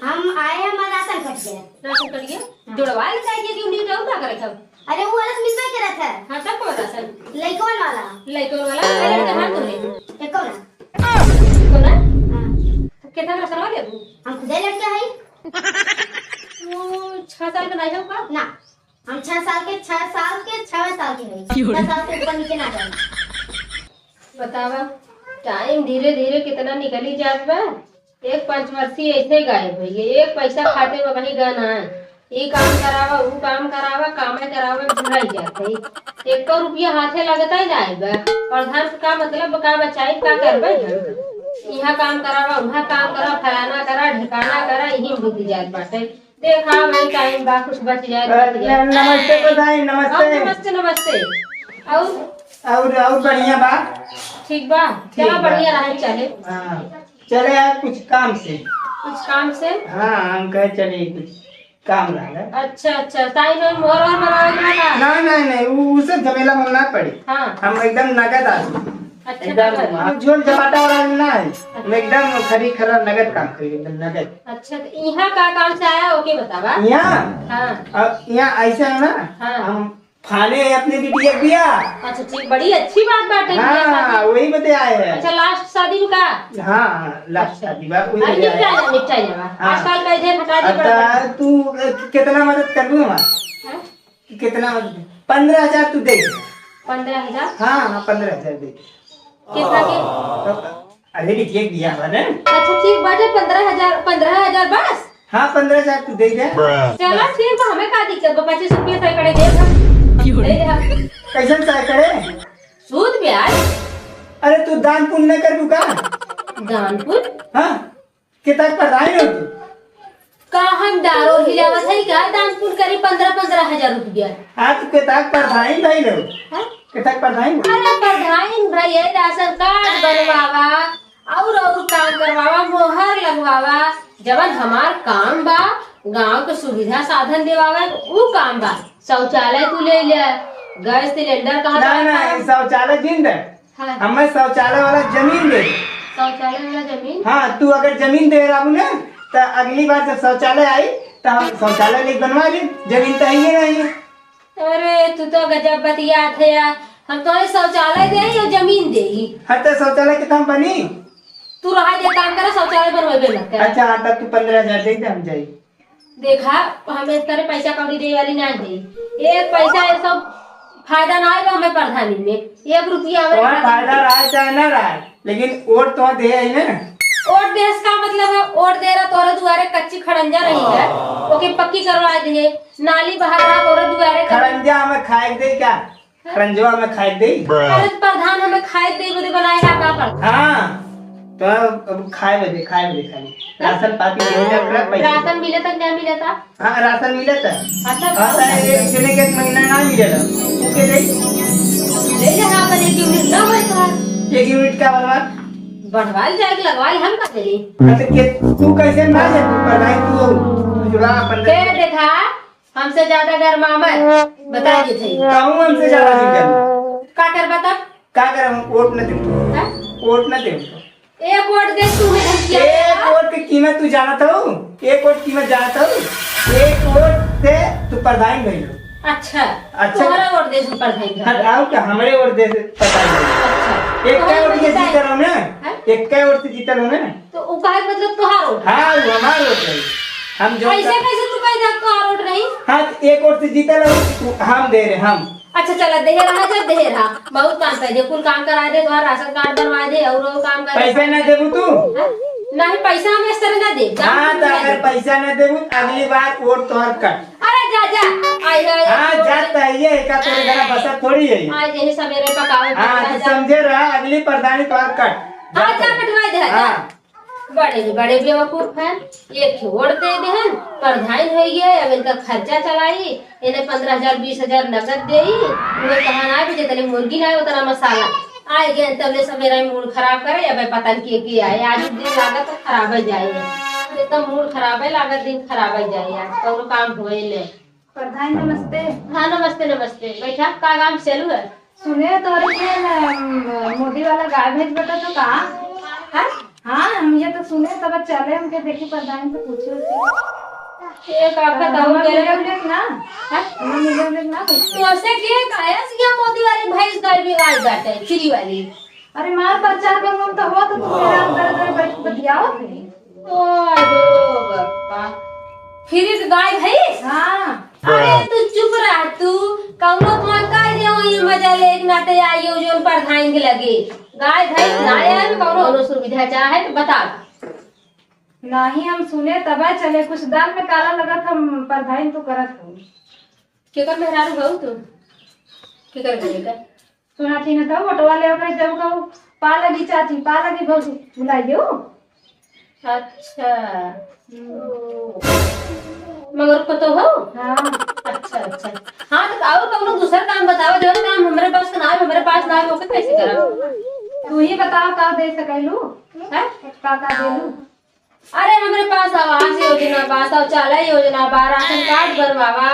हम आए हैं, हमारा राशन कट गया। राशन कट गया जुड़वा लेता ड्यूटी तो क्या करे सब। अरे वो वाला मिस नहीं करा था। हां तब कौन राशन लइकन वाला पहले के हाथ धोले एक कौन तो ना हां कितना राशन वाले हम खुद ही लड़के हैं। वो 6 साल का नहीं होगा ना हम 6 साल के 6 साल के 6 साल के नहीं 6 साल से ऊपर नीचे ना जाए। बतावा टाइम धीरे धीरे कितना निकली जात बा। एक 5 वर्षीय ऐसे गायब हो गई। एक पैसा खाते में कहीं गए ना। ये काम करावा वो काम करावा कामे करावा भुलाई जाते है। 1 रुपया हाथे लगता ही नहीं बा। प्रधान का मतलब का बचाई का करबे यहाँ काम करावा वहाँ काम करा फलाना करा ढिकाना करा यही बुद्धि जात बाटे। देखा भाई टाइम बा कुछ बच जाए। नमस्ते प्रधान नमस्ते। नमस्ते नमस्ते और बढ़िया बा। ठीक बा चला बढ़िया रहे चले। हाँ चले यार कुछ काम से। कुछ काम से हाँ हम कहे चले कुछ काम रहा। अच्छा ताई में मोहर और मरवावे ना नहीं वो सब झमेला में ना पड़े। हाँ हम एकदम नगद आदमी अच्छा एकदम हम झोल झपाटा वाला ना है। हम एकदम खरी खरा नगद काम करी एकदम नगद। अच्छा तो यहाँ का काम से आया ओके बतावा। यहाँ हाँ अब यहाँ ऐसा है ना हाँ। हम फाने अपने बिटिया बिया। अच्छा ठीक बड़ी अच्छी बात बाटे। हाँ वही बते आए हैं। अच्छा लास्ट शादी का हाँ लास्ट शादी बा वही अरे बते आए हैं। निपटाई जावा हाँ। आजकल का इधर हटा दे पड़ा। अब तू कितना मदद कर दूँ हाँ? कितना मदद 15,000 तू दे। 15,000 हाँ 15,000 दे। कितना के अरे बिटिया दिया हुआ ना। अच्छा ठीक बाटे 15,000 बस। हाँ 15,000 तू दे दे। चलो ठीक बा हमें का दिक्कत बा 25 रुपया सही करे दे कैसे चाहे करे सूद ब्याज। अरे तू दान पुण्य कर दूँ का। दानपुर हाँ कितना पढ़ाई हो तू। का हम दारो हिलावत है का दानपुर करी 15,000 रुपया। हाँ तू कितना पढ़ाई भाई लो हाँ? कितना पढ़ाई अरे प्रधान भाई ये राशन कार्ड बनवावा और काम करवावा मोहर लगवावा जबन हमार काम बा गांव के सुविधा साधन देवावे वो काम बा। शौचालय तू ले ले गैस सिलेंडर कहाँ ना शौचालय जिंद हाँ। हमें शौचालय वाला जमीन दे। शौचालय वाला जमीन। हाँ तू अगर जमीन दे रहा हूँ ना तो अगली बार जब शौचालय आई तो हम शौचालय लेके बनवा ले। जमीन तो है नहीं है। अरे तू तो गजब बतिया थे यार। हम तो शौचालय दे और जमीन दे। हाँ तो शौचालय कितना बनी। तू रहा दे काम करा शौचालय बनवाबे लगता है। अच्छा हाँ तब तू 15,000 दे हम जाए। देखा हमें इस तरह पैसा कौड़ी दे वाली ना दे। एक पैसा ये सब फायदा ना आएगा हमें प्रधानी में 1 रुपया तुम्हारा फायदा रहा चाहे ना रहा लेकिन वोट तो दे है ना। वोट देश का मतलब है वोट दे रहा तोरे दुआरे कच्ची खड़ंजा रही है ओके पक्की करवा दिए नाली बहा रहा तोरे दुआरे खरंजा हमें खाए दे क्या खरंजवा हमें खाए दे। अरे प्रधान हमें खाए दे बदे बनाएगा का पर। हाँ तो अब खाए बदे खाली राशन पाती पैसा राशन मिले तक क्या मिले था। हाँ राशन मिले था। अच्छा एक जने के महीना ना मिले ओके दे ले जा अपन 1 यूनिट ना होए तो 1 यूनिट का बनवा बढ़वाल जाएगा लगवाल हम का देली। तू कैसे ना है तू पढ़ाई तू जुड़ा अपन के देखा हमसे ज्यादा गरमा मत बता दे थे कहूं हमसे ज्यादा नहीं करना का कर बता का कर हम वोट न दे हैं? वोट न दे। एक वोट दे तू में धमकी एक वोट की कीमत तू जानता हो। एक वोट कीमत जानता हो। एक वोट से तू प्रधान बन लो। अच्छा अच्छा। तुम्हारा वोट दे सुपर भाई हाँ आओ क्या हमारे वोट दे पता नहीं। अच्छा एक का वोट से जीता रहो ना। हैं? एक का वोट से जीता रहो ना। तो वो का मतलब तुहार वोट हाँ वो हमारा वोट है। हम जो कैसे कैसे तू कह दे तुहार वोट नहीं। हाँ एक वोट से जीता रहो हम दे रहे हम। अच्छा चला दे रहा जब दे रहा बहुत काम कर दे कुल काम करा दे तुम्हारा राशन कार्ड बनवा दे और वो काम कर पैसा न देबू तू। नहीं पैसा हम इस तरह ना दे हाँ तो अगर पैसा न देबू अगली बार वोट तोहर कट। अरे जा जा आई है हाँ जाता है ये का तेरे घर बसा थोड़ी है। आज यही सवेरे पकावे हाँ तो समझे रहा अगली प्रधानी तोहर कट। हाँ जा कटवा दे हाँ बड़े बेवकूफ हैं। एक छोड़ दे देहन प्रधान हो गए अब इनका खर्चा चलाई इन्हें 15,000 20,000 नगद दे उन्हें कहा ना भी जितने मुर्गी ना उतना मसाला आए गए तब ले सब मेरा मूड खराब करे अब पता नहीं के आए आज दिन लागत तो खराब हो जाए तो मूड खराब है लागत दिन खराब हो जाए आज तो काम हुए ले। प्रधान नमस्ते। हाँ नमस्ते नमस्ते बैठा का काम चलू है। सुने तो मोदी वाला गाय भेज बता तो कहाँ हाँ हाँ हम ये तो सुने तब चले हमके देखी प्रधान से पूछे एक आफत हो गए ना है मिले ना तो ऐसे के काया सिया मोदी वाली भैंस गाय भी गाय बाटे फ्री वाली। अरे मार प्रचार का मन तो हो तो तू मेरा अंदर बैठ बतियाओ थे ओ आयो बापा फ्री गाय भैंस। हाँ अरे तू चुप रह तू कौनो मौका दे ये मजा ले एक नाते आइयो जो प्रधान के लगे गाय भैंस ना आया में कौनो सुविधा चाहे तो बता। नहीं हम सुने तब चले कुछ दाल में काला लगा था प्रधान तो करत हो केकर मेहरारू हो तू केकर करेगा सुना थी ना तो ऑटो वाले अपने जब कहू पा लगी चाची पा लगी भौजी बुलाइयो। अच्छा मगर को तो हो। हाँ अच्छा अच्छा हाँ तो और कौनो दूसरा काम बताओ जो काम हमारे पास ना है हमारे पास ना है ओके कैसे करा तू ही बताओ का दे सकैलू है का देलू। अरे हमारे पास आवास योजना बा शौचालय योजना बा राशन कार्ड बनवावा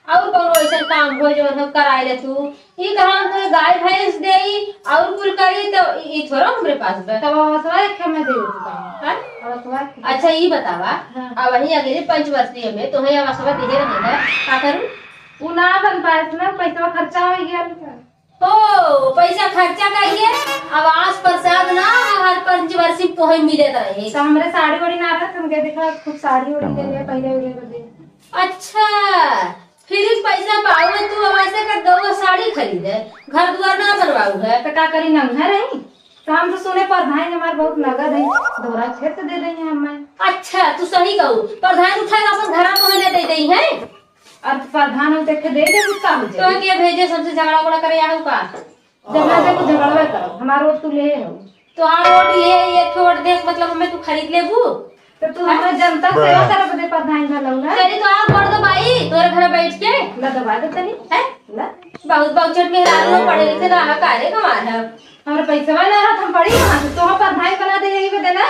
और कौनो ऐसा काम हो जो हम कराए ले तू ये कहां तो गाय भैंस देई और कुल करी तो ये थोड़ा हमारे पास बा तब हसवा एक में दे हैं? हसवा अच्छा ये बतावा हाँ। अब वही अगले पंचवर्षीय में तो है आवासवा दिहे रहेगा का करूं उ ना बन पाए ना पैसा खर्चा हो गया ओ पैसा खर्चा करिए आवास प्रसाद ना हर पंचवर्षीय तो है मिले रहे। तो हमरे साड़ी वाड़ी ना रहा तुमके देखा खूब साड़ी वाड़ी ले लिया पहले दे। अच्छा फिर पैसा पाओ तू वैसे का दो साड़ी खरीदे घर द्वार ना बनवाऊ है तो का करी नंगा रही तो हम तो सुने प्रधान हमारे बहुत नगद है दोहरा क्षेत्र दे देंगे हमें। अच्छा तू सही कहू प्रधान उठा अपन घर पहले दे दी है और प्रधान हो देख के दे दे उसका हो तो जाए के भेजे सबसे झगड़ा उगड़ा करे आऊ का जगह से कुछ झगड़वे करो हमारा वोट तू ले हो तो आ रोड ले ये छोड़ देख मतलब हमें तू खरीद लेबू तो तू हमारे जनता सेवा करब दे प्रधान घर लौना चली तो आप कर दो भाई तोरे घर बैठ के ला दबा दे तनी है ला बहुत बहुत चट में रात पढ़े लिखे रहा कार्य कमाल है हमारे पैसा वाला रहा हम पड़ी कहां से तो हम प्रधान बना दे यही में देना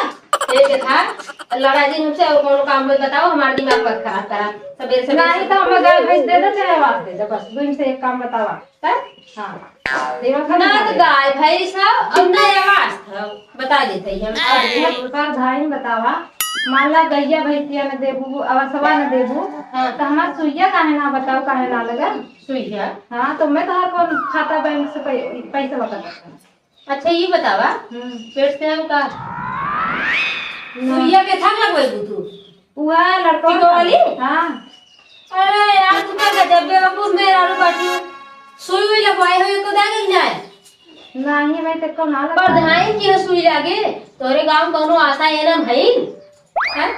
एक था लड़ा दिन हमसे और कौन काम मत बताओ हमारा दिमाग मत खराब करा सवेरे से नहीं तो हमें गाय भैंस दे दे चाहे आवाज दे दे बस दो से एक काम बतावा है हां देवा ना तो गाय भैंस है और ना आवाज था बता देते हम प्रधान बतावा मान ला गैया भैंसिया न देबू अवसवा न देबू तो हमार सुइया काहे ना बताओ काहे ना लगा सुइया। हाँ तो मैं तो हर कौन खाता बैंक से पैसा बता। अच्छा ये बतावा पेट से हम का सुइया के थक लगवाई तू वह लड़कों टीका वाली? हाँ अरे यार तू क्या गजब बेवकूफ मेरा रू बाटू सुई हुई लगवाई हुई को दागे जाए नहीं मैं तेरे को ना लगा प्रधान की सुई लागे तोरे गांव कोनो आशा है ना भाई हैं?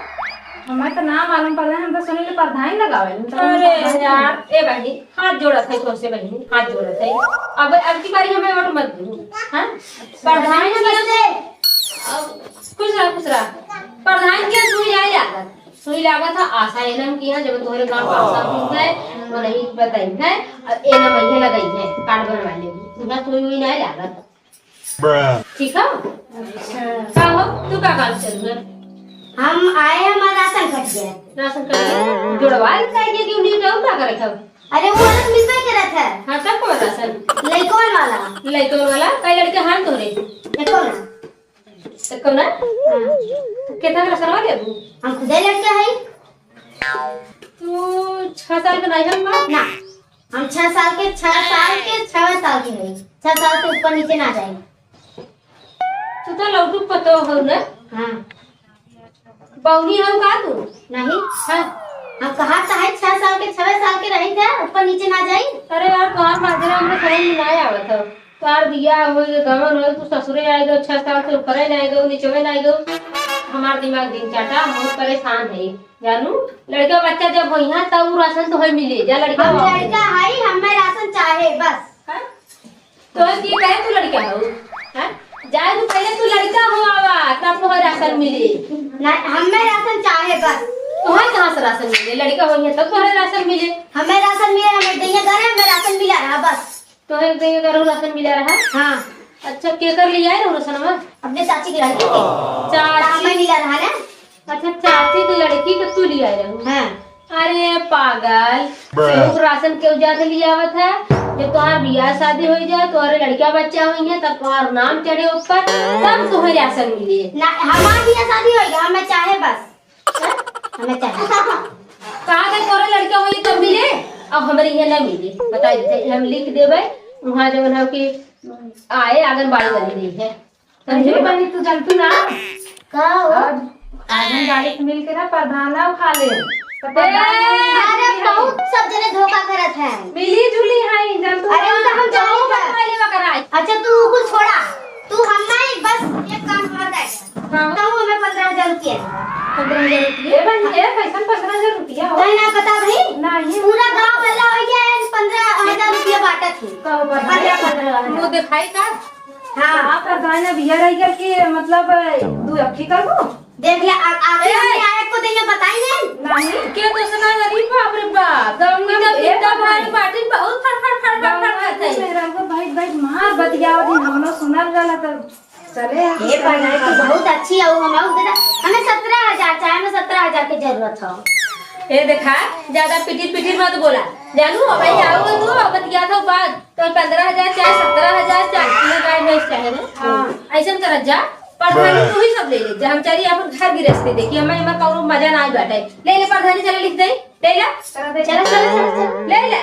हमें तो ना मालूम पड़ा हम तो सुनी प्रधान लगावे अरे यार ए बहनी हाथ जोड़ा था तो से बहनी हाथ जोड़ा था अब की बारी हमें वोट मत दो हां प्रधान के कुछ रहा प्रधान के सुई लागत था आशा एनम की है जब तोहरे गांव आशा की है वो नहीं बताई है और एनम ये लगाई है कार्ड बनवा ले तुमरा सुई हुई नहीं लागत ठीक है। अच्छा का हो तू का काम चल रहा हम आए हमारा राशन कट गया। राशन कार्ड जुड़वा चाहिए क्यों नहीं जाऊँ क्या करे खब अरे वो अलग मिलता करा था हाँ तब कौन राशन लड़कों वाला लड़कों वाला कई लड़के हाथ धोरे देखो ना तो कौन है कितना राशन वाले तू हम खुदे लड़के हैं तू 6 साल का नहीं हम ना हम 6 साल के 6 साल के नहीं 6 साल से ऊपर नीचे ना जाएंगे। तू तो लौटू पतो हो ना हाँ बौनी हो का तू नहीं हाँ हम कहा था 6 साल के 6 साल के रहे थे ऊपर नीचे ना जाए। अरे यार कहाँ माजरा हमने समझ में नहीं आवत हो तार दिया हो गमन हो तू ससुरे आए गो 6 साल से ऊपर नहीं गो नीचे नहीं गो हमार दिमाग दिन चाटा बहुत परेशान है जानू लड़का बच्चा जब हो यहाँ तब राशन तो है मिले जा लड़का हम लड़का है हमें राशन चाहे बस। हाँ? तो ये कहे तू लड़का हो हाँ? जाए तू पहले तू लड़का हो आवा तब तो राशन मिले नहीं हमें राशन चाहे बस। तुम्हें कहाँ से राशन मिले लड़का हो यहाँ तब तो राशन मिले हमें राशन मिले हमें दैया घर हमें राशन मिला रहा बस। तो एक दिन करो राशन मिला रहा हाँ अच्छा के कर लिया है राशन में अपने चाची की लड़की के चाची मिला रहा ना। अच्छा चाची की लड़की के तू लिया रहा हाँ अरे पागल, लोग राशन क्यों ज्यादा ले आवत है? जब तुम्हार बियाह शादी हो जाए, तुम्हारे लड़का बच्चा हुई है, तब तुम्हारा नाम चढ़े ऊपर, तब तुम्हें राशन मिले। ना हमारी भी शादी होगी, हमें चाहे बस, हमें चाहे। कहा गए तुम्हारे लड़का हुई तब मिले, अब हमारे यहाँ न मिले। बता देते हम लिख देवे वहाँ जो है कि आए आंगनबाड़ी वाली नहीं है। समझे बनी तू जानतू ना का हो? आंगनबाड़ी से मिल के ना प्रधाना खा ले अरे बहुत सब जने धोखा करत है। मिली जुली है जानतू। अरे वो तो हम जानी बा। कराए अच्छा तू कुछ छोड़ा, तू हम नहीं, बस एक काम हमारा है, तो हमें 15,000 रुपया 15,000 रुपये। ये बन ये कैसन 15,000 रुपया हो नहीं ना पता भाई, नहीं पूरा गांव बल्ला हो गया है, 15,000 रुपया बांटा थी। कहो पर 15,000 मुँह दिखाई का हाँ प्रधान बिया रह गया कि मतलब तू अखी करबो देख लिया, आगे आयत को देंगे बताइए नहीं के तो सुना गरीब बाप रे बाप, गमनी जब इतना भारी बाटी बहुत फड़फड़ करते हैं। मेरा को भाई भाई मां बतियावत ही हमनो सुनल जाला त चले ये पढ़ाई तो बहुत अच्छी है, वो हमें 17,000 चाहे, हमें 17,000 की जरूरत हो। ये देखा ज्यादा पिटिर मत बोला जानू। भाई आओगे तू बतिया था बात तो 15,000 चाहे 17,000 चाहे गाय भैंस चाहे ना, ऐसा कर जा प्रधानी तू ही सब ले ले। जब हम चली अपन घर गिरस्ती देखी हमें हमार कौनो मजा ना आई बैठे। ले ले प्रधानी चले लिख दे, ले ले चलो चलो चलो ले ले